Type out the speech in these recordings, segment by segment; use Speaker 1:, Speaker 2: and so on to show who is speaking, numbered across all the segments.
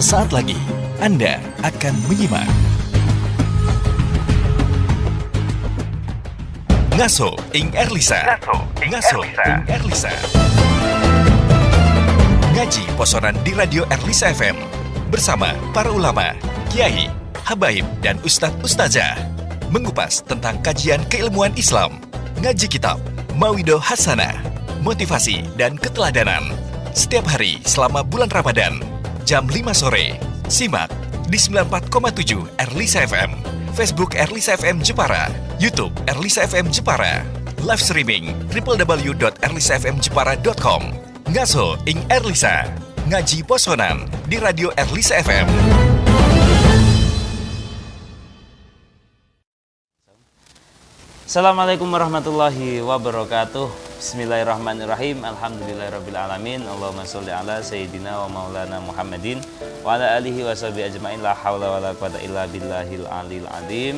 Speaker 1: Sesaat lagi Anda akan menyimak Ngaso ing Erlisa. Ngaso ing Erlisa. Ngaji posonan di Radio Erlisa FM bersama para ulama, kiai, habaib dan ustadz-ustazah mengupas tentang kajian keilmuan Islam, ngaji kitab, Mauidhoh Hasanah, motivasi dan keteladanan. Setiap hari selama bulan Ramadan, jam 5 sore. Simak di 94,7 Erlisa FM, Facebook Erlisa FM Jepara, YouTube Erlisa FM Jepara, live streaming www.erlisafmjepara.com. Ngaso ing Erlisa, ngaji posonan di Radio Erlisa FM.
Speaker 2: Assalamualaikum warahmatullahi wabarakatuh. Bismillahirrahmanirrahim. Alhamdulillahirrabbilalamin. Allahumma sholli ala Sayyidina wa maulana Muhammadin wa ala alihi wa sahbihi ajma'in. La hawla wa la quwata illa billahil alil azim.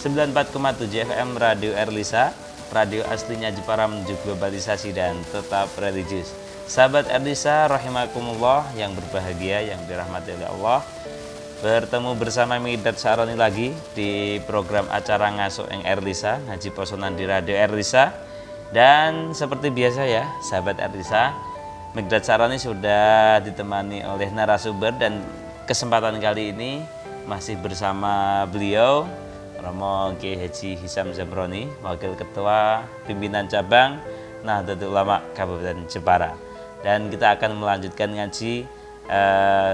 Speaker 2: 94,7 FM Radio Erlisa, radio aslinya Jepara menuju globalisasi dan tetap religius. Sahabat Erlisa rahimakumullah yang berbahagia, yang dirahmati oleh Allah, bertemu bersama Miqdad Sya'roni lagi di program acara Ngaso ing Erlisa, ngaji posonan di Radio Erlisa. Dan seperti biasa ya, sahabat Erlisa, Miqdad Sya'roni sudah ditemani oleh narasumber dan kesempatan kali ini masih bersama beliau Romo Kiai Haji Hisam Zamroni, Wakil Ketua Pimpinan Cabang Nahdlatul Ulama Kabupaten Jepara. Dan kita akan melanjutkan ngaji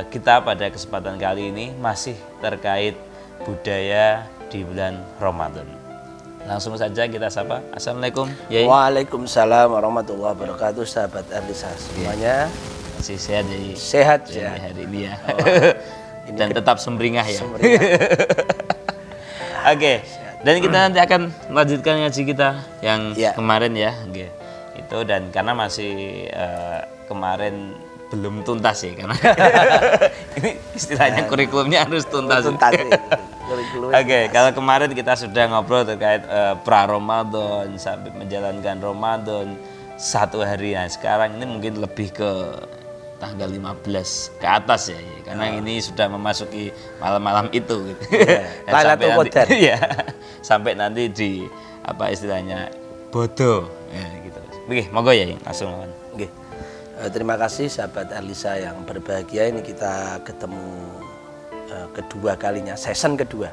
Speaker 2: kita pada kesempatan kali ini masih terkait budaya di bulan Ramadan. Langsung saja kita sapa. Assalamualaikum. Yai.
Speaker 3: Waalaikumsalam warahmatullahi wabarakatuh. Sahabat Erlisa semuanya
Speaker 2: masih sehat ya?
Speaker 3: Sehat ya
Speaker 2: hari ini ya. Dan tetap sumringah ya. Oke. Dan kita nanti akan melanjutkan ngaji kita yang kemarin ya. Oke. Itu dan karena masih kemarin belum tuntas ya, karena ini istilahnya kurikulumnya harus tuntas. Oke, kalau kemarin kita sudah ngobrol terkait pra-Ramadan sampai menjalankan Ramadan satu hari. Nah, sekarang ini mungkin lebih ke tanggal 15 ke atas ya, karena ini sudah memasuki malam-malam itu gitu.
Speaker 3: Lailatul Qadar.
Speaker 2: Ya, sampai nanti di apa istilahnya bodoh ya gitu. Oke, monggo ya langsung.
Speaker 3: Oke. Terima kasih sahabat Erlisa yang berbahagia, ini kita ketemu kedua kalinya, season kedua.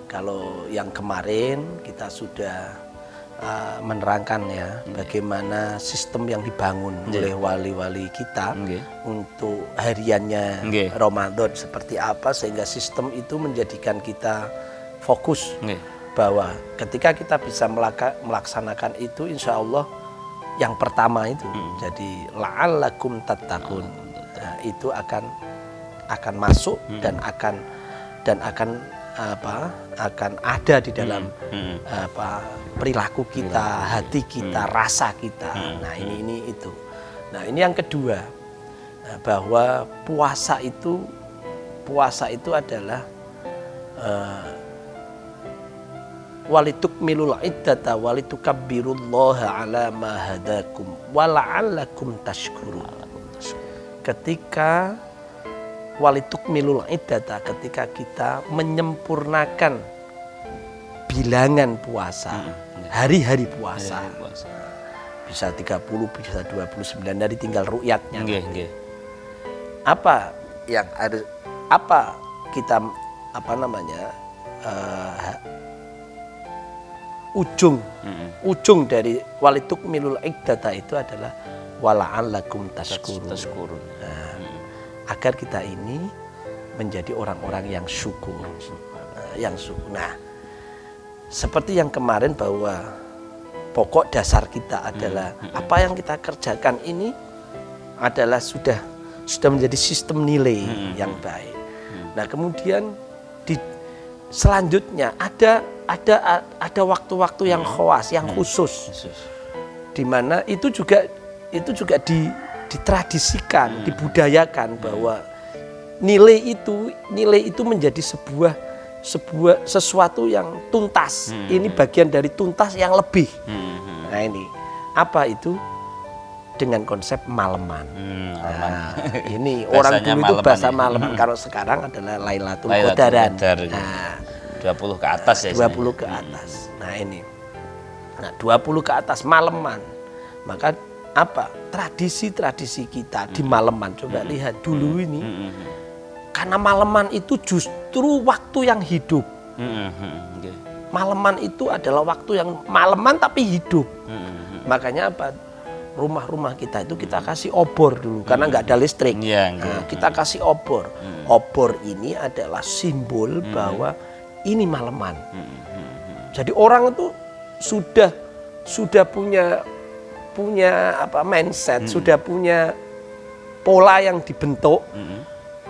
Speaker 3: Kalau yang kemarin kita sudah menerangkan ya bagaimana sistem yang dibangun oleh wali-wali kita untuk hariannya Ramadan seperti apa, sehingga sistem itu menjadikan kita fokus bahwa ketika kita bisa melaksanakan itu, insya Allah yang pertama itu jadi la'allakum tattaqun. Nah, itu akan masuk dan akan ada di dalam perilaku kita, hati kita, rasa kita. Nah, ini itu. Nah, ini yang kedua, bahwa puasa itu adalah walitukmilul iddata walitukabbirullaha ala ma hadakum wala'allakum tashkurun. Ketika walitukmilul iddata, ketika kita menyempurnakan bilangan puasa, hari-hari puasa. Bisa 30, bisa 29, dari tinggal ru'yatnya. Apa yang harus, apa kita ujung dari walitukmilul iddata itu adalah wala'allakum tashkurun. Agar kita ini menjadi orang-orang yang syukur. Nah, seperti yang kemarin bahwa pokok dasar kita adalah apa yang kita kerjakan ini adalah sudah menjadi sistem nilai yang baik. Nah, kemudian selanjutnya ada waktu-waktu yang khawas, yang khusus, di mana itu juga ditradisikan, dibudayakan bahwa nilai itu menjadi sesuatu yang tuntas. Ini bagian dari tuntas yang lebih. Nah, ini apa itu? dengan konsep maleman.
Speaker 2: Aman.
Speaker 3: Nah, ini orang
Speaker 2: Bahasanya
Speaker 3: dulu itu bahasa
Speaker 2: ya.
Speaker 3: maleman, kalau sekarang adalah Lailatul
Speaker 2: Lailatul
Speaker 3: Qadaran.
Speaker 2: Qadar, ya.
Speaker 3: Nah,
Speaker 2: 20 ke atas ya.
Speaker 3: 20 ke atas. Nah ini. Nah 20 ke atas maleman. Maka apa? Tradisi-tradisi kita di maleman. Coba lihat dulu ini. Karena maleman itu justru waktu yang hidup.
Speaker 2: Oke.
Speaker 3: Maleman itu adalah waktu yang maleman tapi hidup. Makanya apa? Rumah-rumah kita itu kita kasih obor dulu karena nggak ada listrik.
Speaker 2: Iya,
Speaker 3: Nah, kita kasih obor. Obor ini adalah simbol bahwa ini maleman. Jadi orang itu sudah punya apa mindset, sudah punya pola yang dibentuk.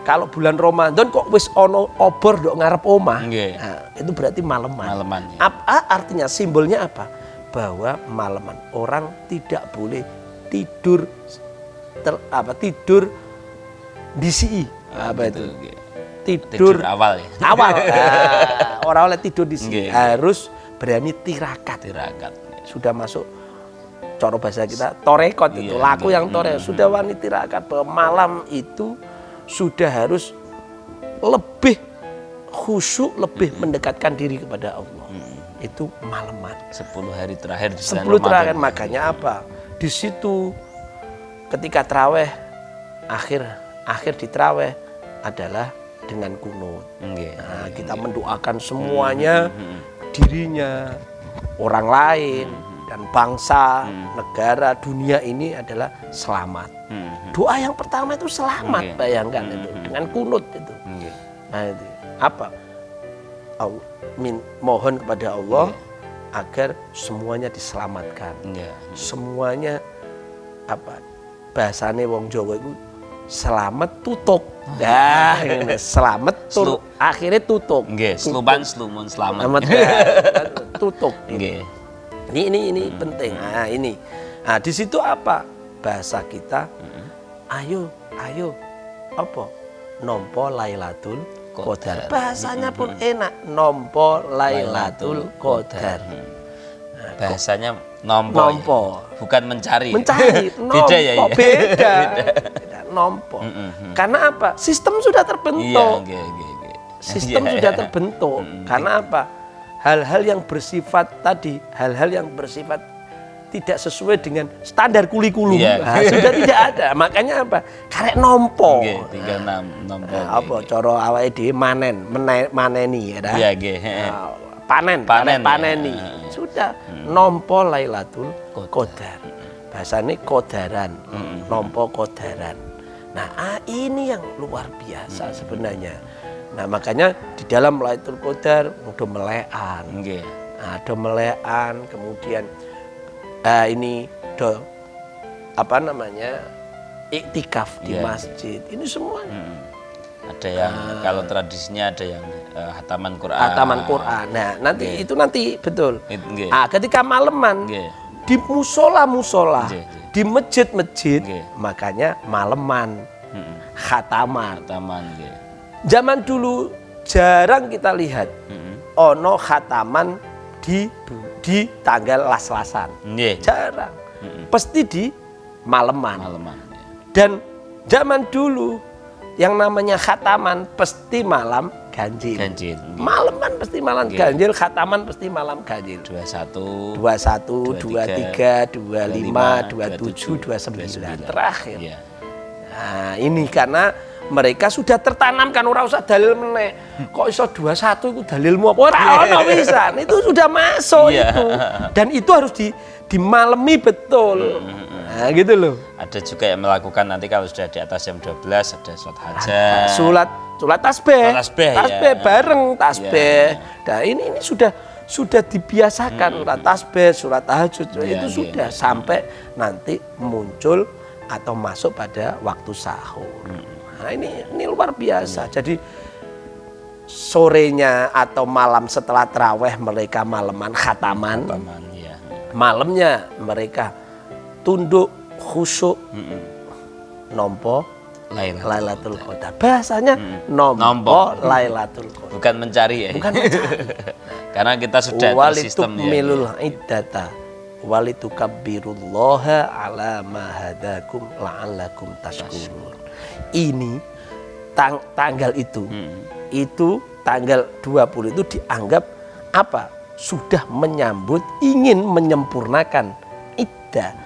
Speaker 3: Kalau bulan Ramadan kok wis ono obor dok ngarep omah. Nah, itu berarti maleman.
Speaker 2: Maleman, ya.
Speaker 3: Apa artinya? Simbolnya apa? Bahwa maleman orang tidak boleh tidur tidur disi. Apa
Speaker 2: gitu,
Speaker 3: itu?
Speaker 2: oke.
Speaker 3: Tidur
Speaker 2: awal ya.
Speaker 3: Awal. Nah, orang oleh tidur di
Speaker 2: Nggih.
Speaker 3: sini harus berani tirakat.
Speaker 2: Tirakat.
Speaker 3: Sudah masuk coro bahasa kita torekot itu
Speaker 2: Iya,
Speaker 3: laku
Speaker 2: nggih.
Speaker 3: yang tore. Sudah wani tirakat bahwa malam itu sudah harus lebih khusyuk, lebih mendekatkan diri kepada Allah. Itu maleman.
Speaker 2: 10 hari terakhir di bulan
Speaker 3: 10 terakhir,
Speaker 2: Ramadan.
Speaker 3: makanya apa? Di situ ketika traweh akhir di traweh adalah dengan kunut.
Speaker 2: Nggih.
Speaker 3: Nah, kita mendoakan semuanya, dirinya, orang lain, dan bangsa, negara, dunia ini adalah selamat. Doa yang pertama itu selamat,
Speaker 2: Oke.
Speaker 3: bayangkan itu dengan kunut itu.
Speaker 2: Nggih.
Speaker 3: Nah, itu apa? Mohon kepada Allah agar semuanya diselamatkan.
Speaker 2: Nggih.
Speaker 3: Semuanya apa? Bahasane wong Jawa itu selamat tutuk. Nah, ini selamat akhirnya tutuk.
Speaker 2: Nggih, sluban slumun selamat.
Speaker 3: Selamat tutuk.
Speaker 2: Nggih.
Speaker 3: Ini penting. Nah, ini. Nah, di situ apa? Bahasa kita. Ayo apa? Nompo Lailatul Qadar. Bahasanya pun enak. Nompo Lailatul Qadar.
Speaker 2: Bahasanya nompo.
Speaker 3: Nompo.
Speaker 2: Ya? Bukan mencari.
Speaker 3: Mencari.
Speaker 2: Beda ya.
Speaker 3: Nompo, beda. Nompo. Karena apa? Sistem sudah terbentuk.
Speaker 2: Iya, nggih.
Speaker 3: Sistem sudah terbentuk. Karena apa? Hal-hal yang bersifat tadi, hal-hal yang bersifat tidak sesuai dengan standar kuli-kulu.
Speaker 2: Iya.
Speaker 3: Nah, sudah tidak ada. Makanya apa? Karek nompo.
Speaker 2: Nggih, 36 nompo.
Speaker 3: Nah, apa cara awake dhewe maneni ya dah.
Speaker 2: Iya, nggih.
Speaker 3: Nah, panen,
Speaker 2: Panen,
Speaker 3: paneni.
Speaker 2: ya.
Speaker 3: Sudah nompo Lailatul Qadar. Bahasane kodaran, nompo kodaran. Nah, ini yang luar biasa sebenarnya. Nah, makanya di dalam Lailatul Qadar udah melekan.
Speaker 2: Nggih.
Speaker 3: Nah, ada melekan, kemudian ini do apa namanya? Iktikaf di
Speaker 2: Iya.
Speaker 3: masjid. Ini semua
Speaker 2: Ada yang kalau tradisinya ada yang hataman Quran.
Speaker 3: hataman Quran. Nah, nanti
Speaker 2: Nggih.
Speaker 3: itu nanti betul.
Speaker 2: Nggih.
Speaker 3: Ketika maleman
Speaker 2: Nggih.
Speaker 3: di musola-musola,
Speaker 2: Nggih, nggih.
Speaker 3: di masjid-masjid,
Speaker 2: Nggih.
Speaker 3: makanya maleman, khataman.
Speaker 2: Hataman nggih.
Speaker 3: Zaman dulu jarang kita lihat ono khataman di tanggal las-lasan.
Speaker 2: Nggih.
Speaker 3: Jarang. Pasti di maleman.
Speaker 2: Maleman. Nggih.
Speaker 3: Dan zaman dulu yang namanya khataman pasti malam ganjil.
Speaker 2: Ganjil. Nggih.
Speaker 3: Maleman pasti malam
Speaker 2: Nggih.
Speaker 3: ganjil, khataman pasti malam ganjil.
Speaker 2: 21
Speaker 3: 21, 23, 25, 27, 29
Speaker 2: 29.
Speaker 3: terakhir.
Speaker 2: Iya.
Speaker 3: Nah, ini karena mereka sudah tertanamkan, ora usah dalil meneh. Kok iso 21 itu dalilmu apa? Ora ono pisan. Itu sudah masuk
Speaker 2: Iya.
Speaker 3: itu. Dan itu harus dimalemi betul. Nah, gitu loh.
Speaker 2: Ada juga yang melakukan nanti kalau sudah di atas jam 12 ada sholat hajat.
Speaker 3: Sulat tasbih.
Speaker 2: Oh, tasbih, ya.
Speaker 3: Bareng tasbih.
Speaker 2: Ya.
Speaker 3: Nah, ini sudah dibiasakan surat tasbih, surat tahajud.
Speaker 2: Ya,
Speaker 3: itu
Speaker 2: ya.
Speaker 3: sudah sampai nanti muncul atau masuk pada waktu sahur. Nah, ini luar biasa. Jadi sorenya atau malam setelah taraweh mereka maleman khataman.
Speaker 2: Hataman, ya.
Speaker 3: Malamnya mereka tunduk khusyuk nompo Lailatul Qadar. Bahasanya nompo Lailatul Qadar.
Speaker 2: Bukan mencari ya.
Speaker 3: Bukan mencari.
Speaker 2: Karena kita sudah tersistem ya.
Speaker 3: Walitukmilul iddata walitukabbirullaha ala ma hadakum la'allakum tashkurun. Ini tanggal itu tanggal 20 itu dianggap apa? Sudah menyambut, ingin menyempurnakan iddah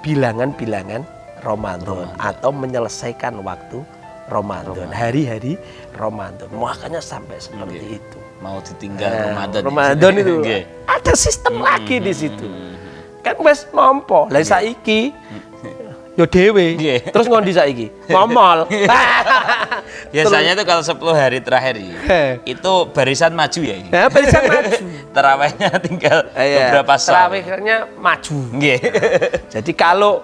Speaker 3: bilangan-bilangan Ramadan atau menyelesaikan waktu Ramadan, hari-hari Ramadan. Makanya sampai seperti itu.
Speaker 2: Mau ditinggal
Speaker 3: Ramadan itu ada sistem lagi di situ. Kan wis nampa. Lah saiki yo dhewe. Terus ngondi saiki? Ngomol.
Speaker 2: Biasanya tuh kalau 10 hari terakhir itu barisan maju ya.
Speaker 3: Nah, barisan maju.
Speaker 2: Terawihnya tinggal beberapa sholat.
Speaker 3: Terawihnya maju. Jadi kalau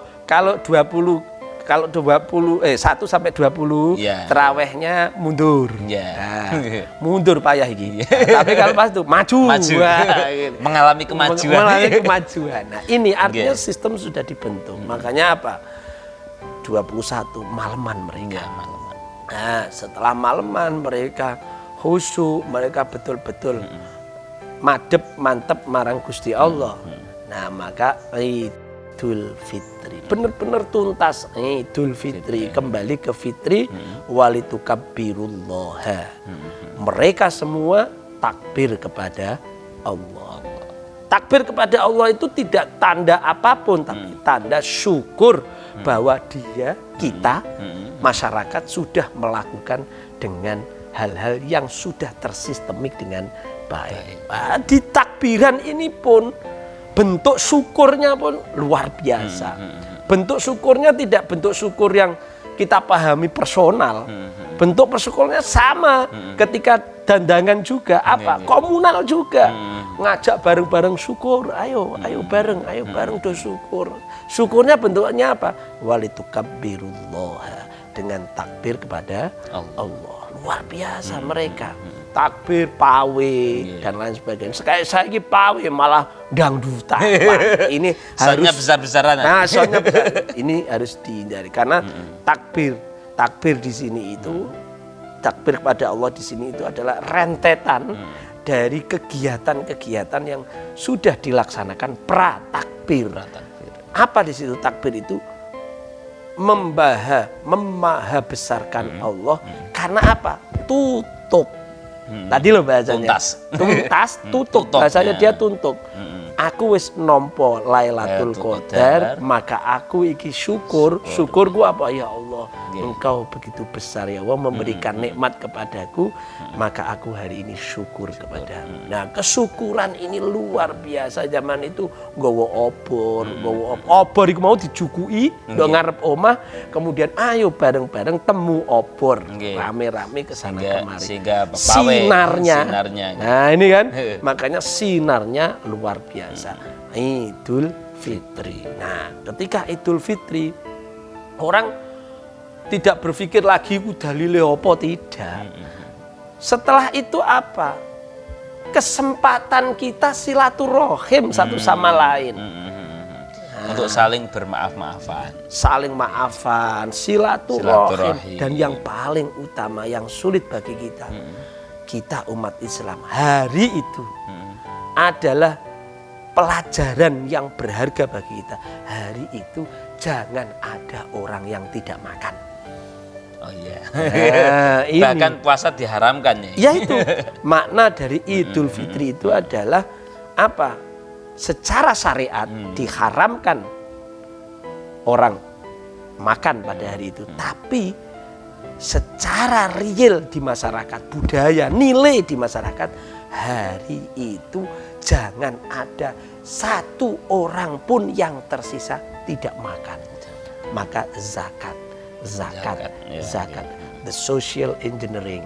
Speaker 3: 1 sampai 20 terawihnya mundur. Nah, mundur payah iki. Tapi kalau pas itu maju.
Speaker 2: Mengalami kemajuan.
Speaker 3: Nah, ini artinya sistem sudah dibentuk. Makanya apa? 21 maleman mereka. Nah, setelah maleman mereka khusyuk, mereka betul-betul mantep marang Gusti Allah. Nah, maka Idul Fitri benar-benar tuntas. Idul Fitri kembali ke fitri, walitukabbirullaha. Mereka semua takbir kepada Allah. Takbir kepada Allah itu tidak tanda apapun, tapi tanda syukur bahwa kita masyarakat sudah melakukan dengan hal-hal yang sudah tersistemik dengan baik. Nah, di takbiran ini pun bentuk syukurnya pun luar biasa. Bentuk syukurnya tidak bentuk syukur yang kita pahami personal. Bentuk bersyukurnya sama ketika dandangan juga komunal juga. Ngajak bareng-bareng syukur, ayo bareng do syukur. Syukurnya bentuknya apa? Walitukabbirullaha, dengan takbir kepada Allah. Luar biasa mereka. Takbir, pawe dan lain sebagainya. Saya ini pawe malah dangdutan. Ini harus
Speaker 2: besar-besaran.
Speaker 3: Nah, soalnya besar. Ini harus dihindari karena takbir di sini itu takbir kepada Allah di sini itu adalah rentetan dari kegiatan-kegiatan yang sudah dilaksanakan pra-takbir. Apa di situ takbir itu? Memaha besarkan Allah karena apa? Tutup. Tadi loh bahasanya. Tuntas, tutup. Bahasanya dia tutup. Aku wis nampa Lailatul Qadar, maka aku iki syukur. Syukurku apa? Ya Allah, Engkau begitu besar ya Allah, memberikan nikmat kepadaku, maka aku hari ini syukur kepadamu. Nah, kesyukuran ini luar biasa. Zaman itu nggawa obor iku mau dijukui ndok ngarep omah, kemudian ayo bareng-bareng temu obor, rame-rame ke sana kemari.
Speaker 2: Sehingga
Speaker 3: sinarnya. Nah, ini kan makanya sinarnya luar biasa. Idul Fitri. Nah, ketika Idul Fitri orang tidak berpikir lagi dalile apa, tidak. Setelah itu apa? Kesempatan kita silaturahim satu sama lain.
Speaker 2: Untuk saling bermaaf-maafan.
Speaker 3: Saling maafan, silaturahim. Dan yang paling utama, yang sulit bagi kita, kita umat Islam, hari itu adalah pelajaran yang berharga bagi kita. Hari itu jangan ada orang yang tidak makan.
Speaker 2: Oh iya. Bahkan puasa diharamkan ya.
Speaker 3: Ya itu. Makna dari Idul Fitri itu adalah apa? Secara syariat diharamkan orang makan pada hari itu. Tapi secara real di masyarakat, budaya, nilai di masyarakat, hari itu jangan ada satu orang pun yang tersisa tidak makan. Maka zakat. The social engineering.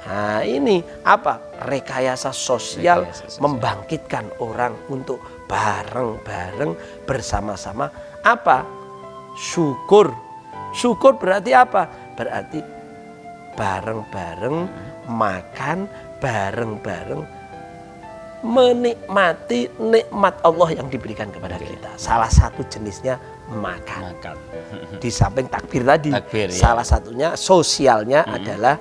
Speaker 3: Nah, ini apa? Rekayasa sosial membangkitkan orang untuk bareng-bareng bersama-sama apa? Syukur. Syukur berarti apa? Berarti bareng-bareng makan, bareng-bareng menikmati nikmat Allah yang diberikan kepada kita. Salah satu jenisnya makan. Di samping takbir tadi, salah satunya sosialnya adalah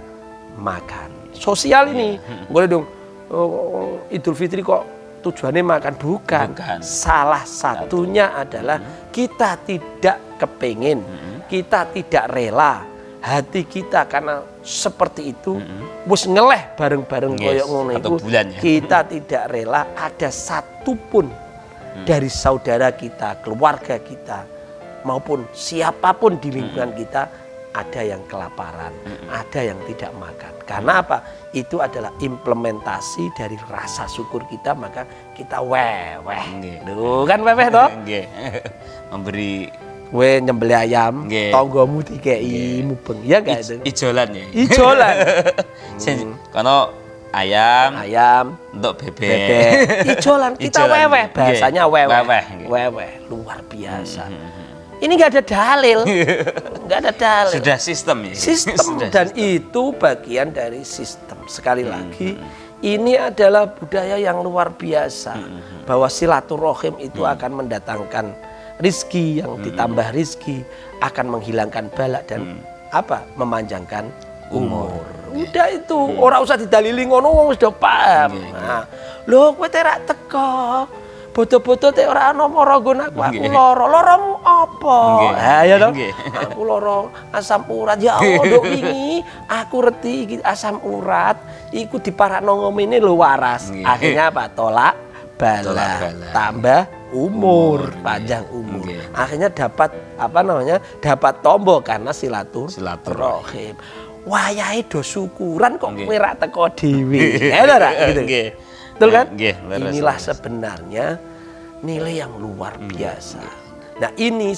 Speaker 3: makan. Sosial ini, boleh dong, Idul Fitri kok tujuannya makan, bukan. Salah satunya adalah kita tidak kepingin, kita tidak rela, hati kita karena seperti itu wis ngeleh bareng-bareng koyok ngono iku, kita tidak rela ada satupun dari saudara kita, keluarga kita maupun siapapun di lingkungan kita ada yang kelaparan, ada yang tidak makan. Karena apa? Itu adalah implementasi dari rasa syukur kita, maka kita weweh. Duh, kan weweh toh?
Speaker 2: Memberi
Speaker 3: nyembelih ayam, tonggomu dikei mubeng. Ya gak itu?
Speaker 2: Ijolan ya.
Speaker 3: Ijolan.
Speaker 2: Karena ayam untuk bebek.
Speaker 3: Ijolan kita weweh, bahasanya weweh. Luar biasa. Ini nggak ada dalil, nggak ada dalil.
Speaker 2: Sudah sistem ya.
Speaker 3: Sistem dan itu bagian dari sistem. Sekali lagi, ini adalah budaya yang luar biasa. Bahwa silaturahim itu akan mendatangkan rizki, yang ditambah rizki akan menghilangkan balak dan memanjangkan umur. Udah itu, orang usah didalili ngono, wong sudah paham. Nah, lho kowe terak teko. Boto-boto teh ora ana maragon aku lara. Laramu apa? Ha ya toh. Aku lara asam urat. Ya Allah, nduk wingi aku reti iki asam urat iku diparakno ngomene lho waras. Akhirnya apa? Tolak bala. Tambah umur, panjang umur. Akhirnya dapat dapat tombol karena silaturahim. Wayahe do syukuran kok kowe ra teko dhewe. Ya ora gitu. Betul kan? Inilah sebenarnya nilai yang luar biasa. Nah ini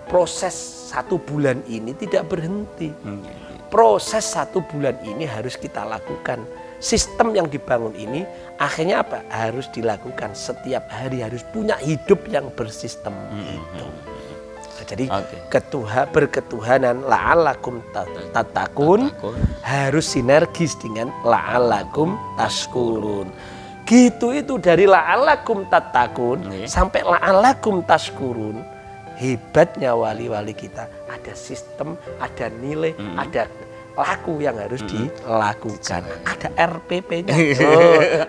Speaker 3: proses 1 bulan ini tidak berhenti. Proses 1 bulan ini harus kita lakukan. Sistem yang dibangun ini akhirnya apa? Harus dilakukan setiap hari, harus punya hidup yang bersistem. Itu. Jadi berketuhanan la'alakum tattaqun harus sinergis dengan la'alakum tashkurun. Gitu itu dari la'alakum tattaqun sampai la'alakum tashkurun. Hebatnya wali-wali kita, ada sistem, ada nilai, ada laku yang harus dilakukan. Ada RPP-nya,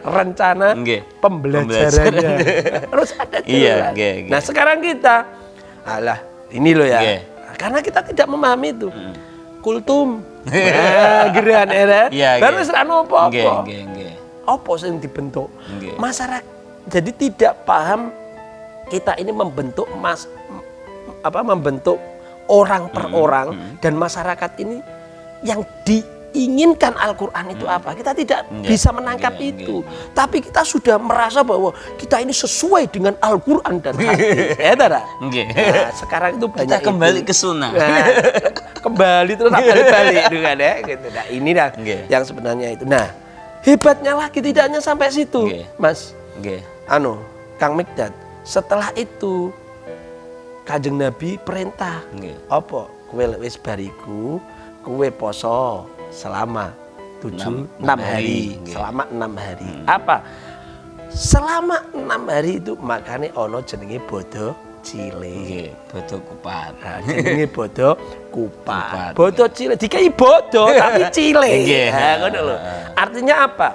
Speaker 3: rencana pembelajarannya. Harus ada jalan. Nah sekarang kita ini loh ya, karena kita tidak memahami itu. Kultum, gerahan era, baru serano apa-apa. Apa yang dibentuk? Masyarakat jadi tidak paham kita ini membentuk membentuk orang per orang dan masyarakat ini yang diinginkan Al-Quran itu apa? Kita tidak bisa menangkap itu. Tapi kita sudah merasa bahwa kita ini sesuai dengan Al-Quran dan hadis. Nah, sekarang itu banyak
Speaker 2: kita kembali ke sunnah.
Speaker 3: Nah, kembali terus balik dengan ya gitu. Nah, ini dah yang sebenarnya itu. Nah, hebatnya lagi tidak hanya sampai situ, Mas. Kang Mikdad. Setelah itu Kanjeng Nabi perintah. Apa? Kowe wis bariku, kowe poso selama 6 hari. Selama 6 hari. Apa? Selama 6 hari itu makanya ono jenenge bodo cilik.
Speaker 2: Bodo kupat.
Speaker 3: Nah, jenenge bodo kupat. Bodo cilik dikai bodo tapi cilik. Ngono lho. Artinya apa?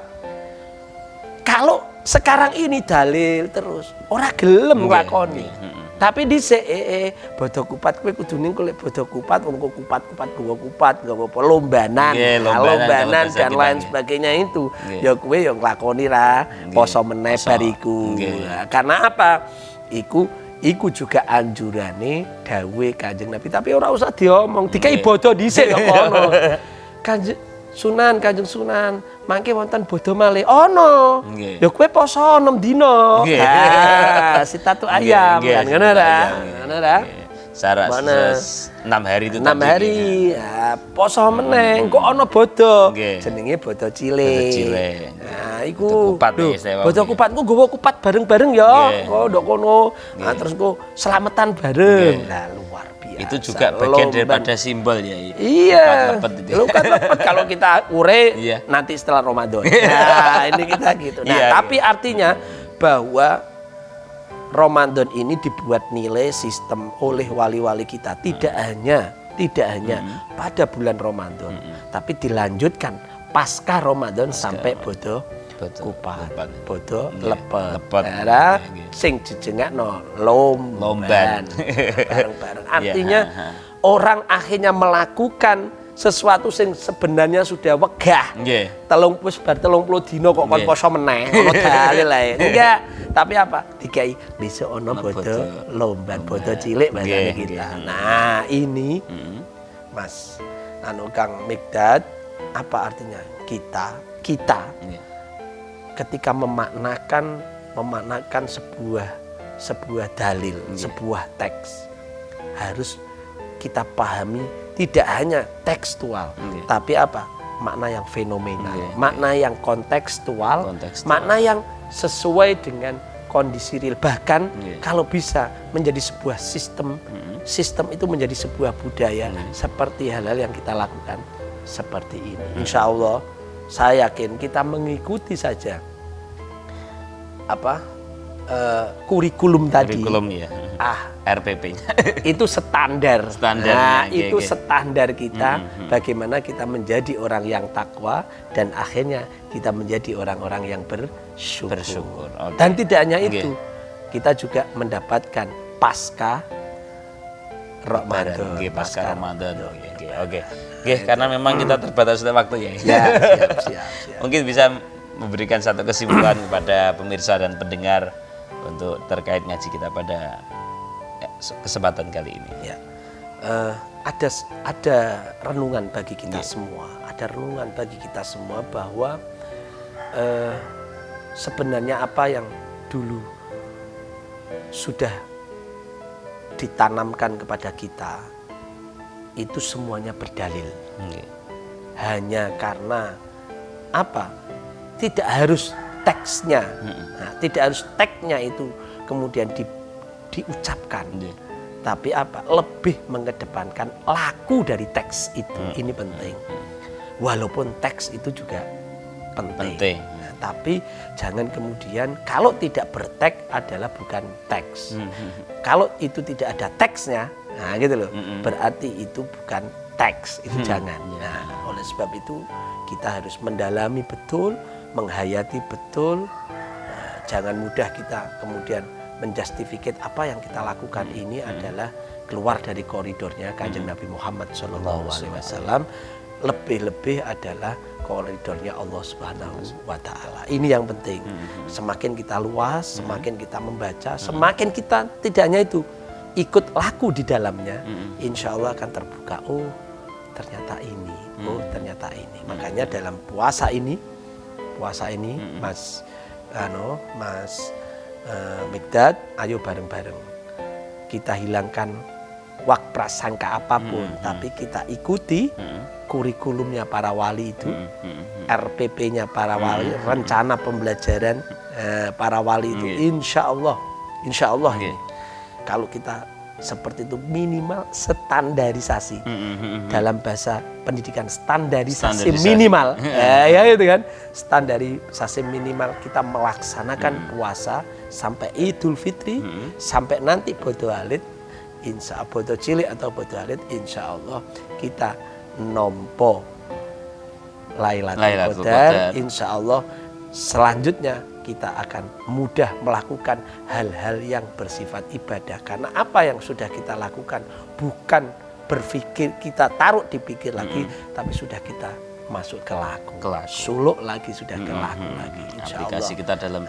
Speaker 3: Kalau sekarang ini dalil terus, ora gelem nglakoni. Tapi di bodo kupat kowe kudu ning golek bodo kupat, wong kupat-kupat nggo apa lombanan, lombanan dan lain sebagainya itu. Ya kowe ya nglakoni ra, poso meneh bariku. Karena apa? Iku juga anjurane dawuh Kanjeng Nabi, tapi ora usah diomong, dikai bodo dhisik kok ono. Kanjeng Sunan, mangke wonten bodo malih ono. Ya kowe poso 6 dina. Sitatu ayam kan ngono ta? Ngono ta?
Speaker 2: Syarat 6 hari itu
Speaker 3: 6 hari. Ya, poso meneh kok ono bodo. Jenenge bodo cilik. Nah, iku bodo kupat ku nggawa kupat bareng-bareng ya. Kok ndok kono. Nah, terus ku selametan bareng. Nah, luar biasa.
Speaker 2: Itu juga bagian daripada simbol ya.
Speaker 3: Iya. Lukat lepet kalau kita ure nanti setelah Ramadan. Nah, ini kita gitu. Nah, tapi artinya bahwa Ramadan ini dibuat nilai sistem oleh wali-wali kita tidak hanya pada bulan Ramadan, tapi dilanjutkan pasca Ramadan sampai bodo kupat, bodo
Speaker 2: Nggih,
Speaker 3: lepet.
Speaker 2: lepet.
Speaker 3: Era
Speaker 2: Nggih.
Speaker 3: sing dijengakno lomban.
Speaker 2: Lomban.
Speaker 3: Bareng-bareng. Artinya
Speaker 2: Iya,
Speaker 3: orang akhirnya melakukan sesuatu sing sebenarnya sudah wegah.
Speaker 2: Nggih.
Speaker 3: 30 dino kok kon
Speaker 2: Nggih.
Speaker 3: poso meneh, ngono dalil ae. Enggak, tapi apa? Dikai besok ono bodo lomban, bodo cilik bahasane
Speaker 2: Nggih,
Speaker 3: kita.
Speaker 2: nggih.
Speaker 3: Nah, ini Mas Kang Mikdad, apa artinya? Kita
Speaker 2: Nggih.
Speaker 3: ketika memaknakan sebuah dalil, sebuah teks harus kita pahami tidak hanya tekstual, tapi apa? Makna yang fenomenal, makna yang kontekstual, makna yang sesuai dengan kondisi real. Bahkan kalau bisa menjadi sebuah sistem itu menjadi sebuah budaya seperti hal-hal yang kita lakukan seperti ini. Insya Allah saya yakin kita mengikuti saja kurikulum tadi.
Speaker 2: Kurikulum ya. RPP-nya.
Speaker 3: Itu standar.
Speaker 2: Standarnya,
Speaker 3: Nah, itu
Speaker 2: oke.
Speaker 3: standar kita bagaimana kita menjadi orang yang takwa dan akhirnya kita menjadi orang-orang yang bersyukur.
Speaker 2: Oke.
Speaker 3: Dan tidak hanya
Speaker 2: Oke.
Speaker 3: itu, kita juga mendapatkan pasca Ramadan.
Speaker 2: Oke, pasca Ramadan. Oke. Oke, karena memang kita terbatas oleh waktu ya.
Speaker 3: Ya, siap.
Speaker 2: Mungkin bisa memberikan satu kesimpulan kepada pemirsa dan pendengar untuk terkait ngaji kita pada kesempatan kali ini.
Speaker 3: Ya. Ada renungan bagi kita semua. Ada renungan bagi kita semua bahwa sebenarnya apa yang dulu sudah ditanamkan kepada kita itu semuanya berdalil. Hanya karena apa? Tidak harus teksnya, tidak harus teksnya itu kemudian diucapkan. Tapi apa? Lebih mengedepankan laku dari teks itu. Ini penting. Walaupun teks itu juga penting. Nah, tapi jangan kemudian kalau tidak berteks adalah bukan teks. Kalau itu tidak ada teksnya, nah gitu loh. Berarti itu bukan teks, itu jangan. Nah, oleh sebab itu kita harus mendalami betul, menghayati betul. Nah, jangan mudah kita kemudian menjustifikat apa yang kita lakukan ini adalah keluar dari koridornya Kanjeng Nabi Muhammad SAW. Lebih-lebih adalah koridornya Allah Subhanahu wa Ta'ala. Ini yang penting. Semakin kita luas, semakin kita membaca, semakin kita tidak hanya itu, ikut laku di dalamnya, insya Allah akan terbuka. Oh, ternyata ini. Oh, ternyata ini. Makanya dalam puasa ini, Mas Mikdad, ayo bareng-bareng kita hilangkan wak prasangka apapun, tapi kita ikuti kurikulumnya para wali itu, RPP-nya para wali, rencana pembelajaran para wali itu. Insya Allah ini. Kalau kita seperti itu minimal standarisasi. Dalam bahasa pendidikan standarisasi minimal. Ya itu kan. Standarisasi minimal kita melaksanakan puasa sampai Idul Fitri, sampai nanti Bodo Alit, insya Allah Bodo Cilik atau Bodo Alit, insya Allah kita nompo Lailatul Qadar. Insya Allah selanjutnya kita akan mudah melakukan hal-hal yang bersifat ibadah. Karena apa yang sudah kita lakukan bukan berpikir, kita taruh di pikir lagi, tapi sudah kita masuk ke laku. Suluk lagi, sudah ke laku lagi. Insya
Speaker 2: Aplikasi
Speaker 3: Allah.
Speaker 2: kita dalam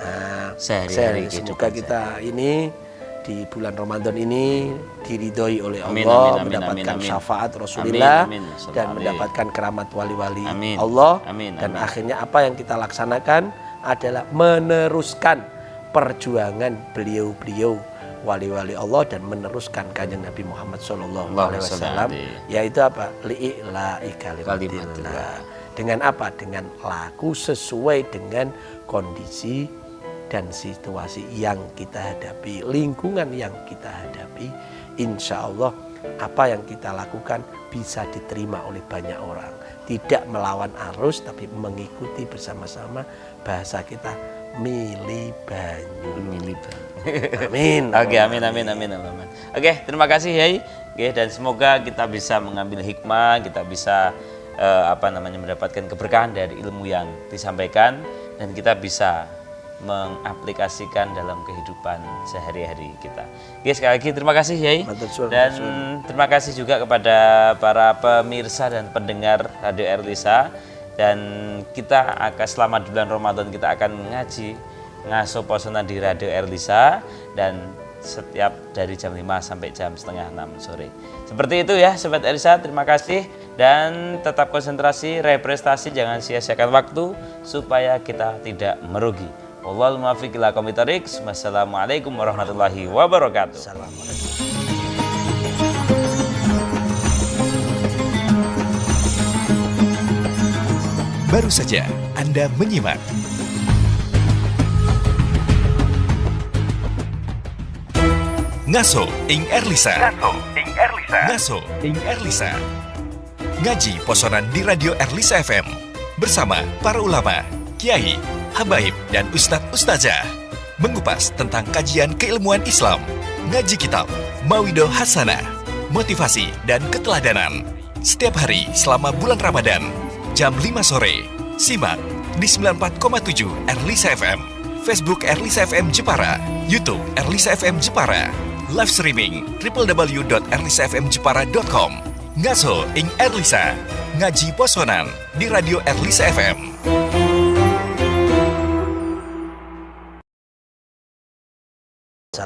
Speaker 2: sehari-hari
Speaker 3: Semoga kita ini di bulan Ramadan ini diridhoi oleh
Speaker 2: Amin,
Speaker 3: Allah,
Speaker 2: amin,
Speaker 3: mendapatkan
Speaker 2: amin.
Speaker 3: syafaat Rasulullah
Speaker 2: Amin,
Speaker 3: dan
Speaker 2: amin.
Speaker 3: mendapatkan keramat wali-wali
Speaker 2: Amin.
Speaker 3: Allah.
Speaker 2: Amin,
Speaker 3: Dan
Speaker 2: amin.
Speaker 3: akhirnya apa yang kita laksanakan adalah meneruskan perjuangan beliau-beliau wali-wali Allah dan meneruskan Kanjeng Nabi Muhammad SAW, yaitu apa? Li'ila'i kalimatillah. Dengan apa? Dengan laku sesuai dengan kondisi dan situasi yang kita hadapi, lingkungan yang kita hadapi. Insya Allah apa yang kita lakukan bisa diterima oleh banyak orang. Tidak melawan arus tapi mengikuti bersama-sama. Bahasa kita milih banyu. Amin.
Speaker 2: Oke, amin. Oke, terima kasih Yai. Oke, dan semoga kita bisa mengambil hikmah, kita bisa mendapatkan keberkahan dari ilmu yang disampaikan, dan kita bisa mengaplikasikan dalam kehidupan sehari-hari kita. Oke, sekali lagi terima kasih Yai, dan terima kasih juga kepada para pemirsa dan pendengar Radio Erlisa. Dan kita akan selama di bulan Ramadan kita akan ngaji ngaso posonan di Radio Erlisa, dan setiap dari jam 5 sampai jam setengah 6 sore. Seperti itu ya Sobat Erlisa, terima kasih dan tetap konsentrasi, raih prestasi, jangan sia-siakan waktu supaya kita tidak merugi. Wallahul muwaffiq ila aqwamit thoriq. Wassalamualaikum warahmatullahi wabarakatuh.
Speaker 3: Assalamualaikum.
Speaker 1: Baru saja Anda menyimak Ngaso ing Erlisa. Ngaso ing Erlisa. Ngaji posonan di Radio Erlisa FM bersama para ulama, kiai, habaib, dan ustadz ustazah mengupas tentang kajian keilmuan Islam, ngaji kitab, mawidoh hasanah, motivasi, dan keteladanan. Setiap hari selama bulan Ramadan, jam 5 sore. Simak di 94,7 Erlisa FM, Facebook Erlisa FM Jepara, YouTube Erlisa FM Jepara, live streaming www.erlisafmjepara.com. Ngaso ing Erlisa, ngaji posonan di Radio Erlisa FM.